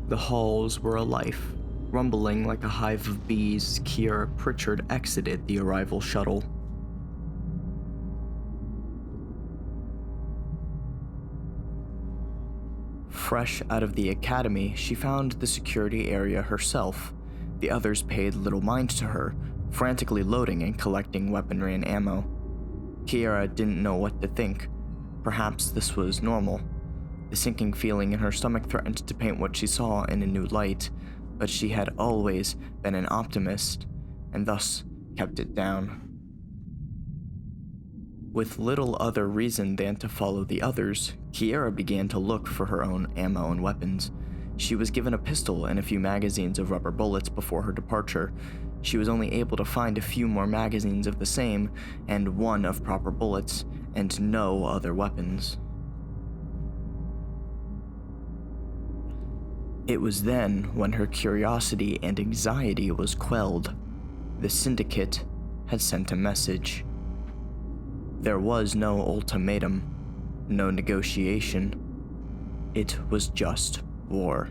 The halls were alive, rumbling like a hive of bees as Kiera Pritchard exited the arrival shuttle. Fresh out of the academy, she found the security area herself. The others paid little mind to her, frantically loading and collecting weaponry and ammo. Kiera didn't know what to think. Perhaps this was normal. The sinking feeling in her stomach threatened to paint what she saw in a new light, but she had always been an optimist, and thus kept it down. With little other reason than to follow the others, Kiera began to look for her own ammo and weapons. She was given a pistol and a few magazines of rubber bullets before her departure. She was only able to find a few more magazines of the same, and one of proper bullets, and no other weapons. It was then when her curiosity and anxiety was quelled. The Syndicate had sent a message. There was no ultimatum, no negotiation. It was just war.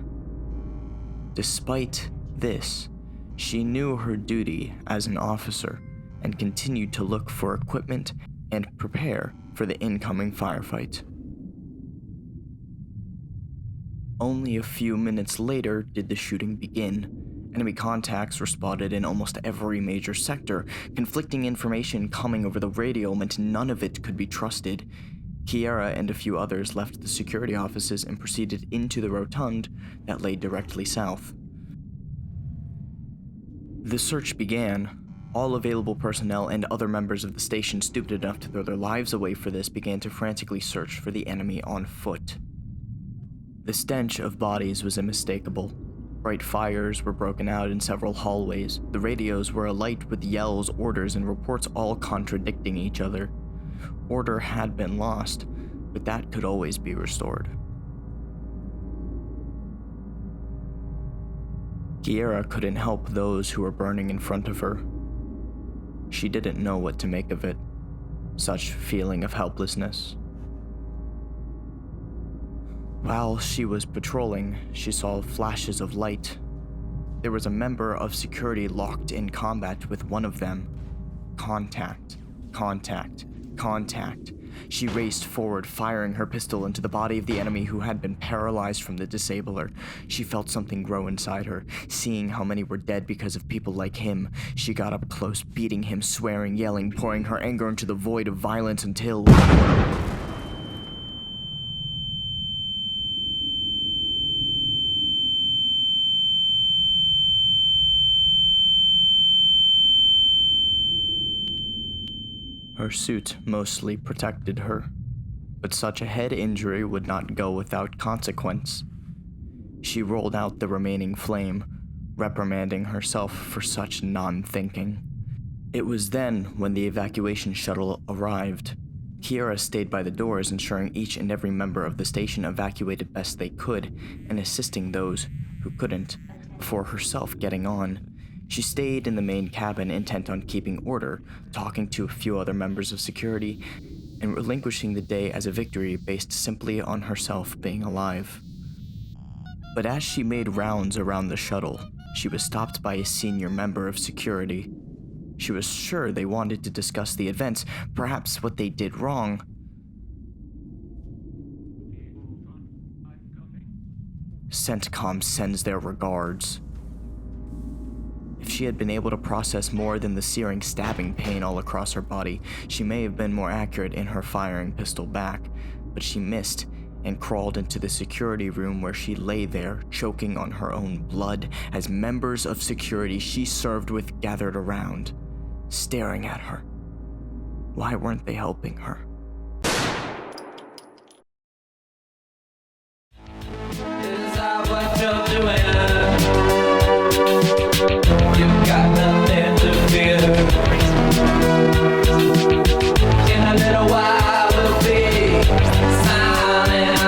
Despite this, she knew her duty as an officer and continued to look for equipment and prepare for the incoming firefight. Only a few minutes later did the shooting begin. Enemy contacts were spotted in almost every major sector. Conflicting information coming over the radio meant none of it could be trusted. Kiera and a few others left the security offices and proceeded into the rotund that lay directly south. The search began. All available personnel and other members of the station stupid enough to throw their lives away for this began to frantically search for the enemy on foot. The stench of bodies was unmistakable. Bright fires were broken out in several hallways. The radios were alight with yells, orders, and reports all contradicting each other. Order had been lost, but that could always be restored. Kiera couldn't help those who were burning in front of her. She didn't know what to make of it, such feeling of helplessness. While she was patrolling, she saw flashes of light. There was a member of security locked in combat with one of them. Contact, contact, contact. She raced forward, firing her pistol into the body of the enemy who had been paralyzed from the disabler. She felt something grow inside her, seeing how many were dead because of people like him. She got up close, beating him, swearing, yelling, pouring her anger into the void of violence until... Her suit mostly protected her, but such a head injury would not go without consequence. She rolled out the remaining flame, reprimanding herself for such non-thinking. It was then when the evacuation shuttle arrived. Kiera stayed by the doors, ensuring each and every member of the station evacuated best they could and assisting those who couldn't, before herself getting on. She stayed in the main cabin, intent on keeping order, talking to a few other members of security, and relinquishing the day as a victory based simply on herself being alive. But as she made rounds around the shuttle, she was stopped by a senior member of security. She was sure they wanted to discuss the events, perhaps what they did wrong. CENTCOM sends their regards. If she had been able to process more than the searing stabbing pain all across her body, she may have been more accurate in her firing pistol back, but she missed and crawled into the security room where she lay there, choking on her own blood as members of security she served with gathered around, staring at her. Why weren't they helping her? You've got nothing to fear. In a little while we'll be silent.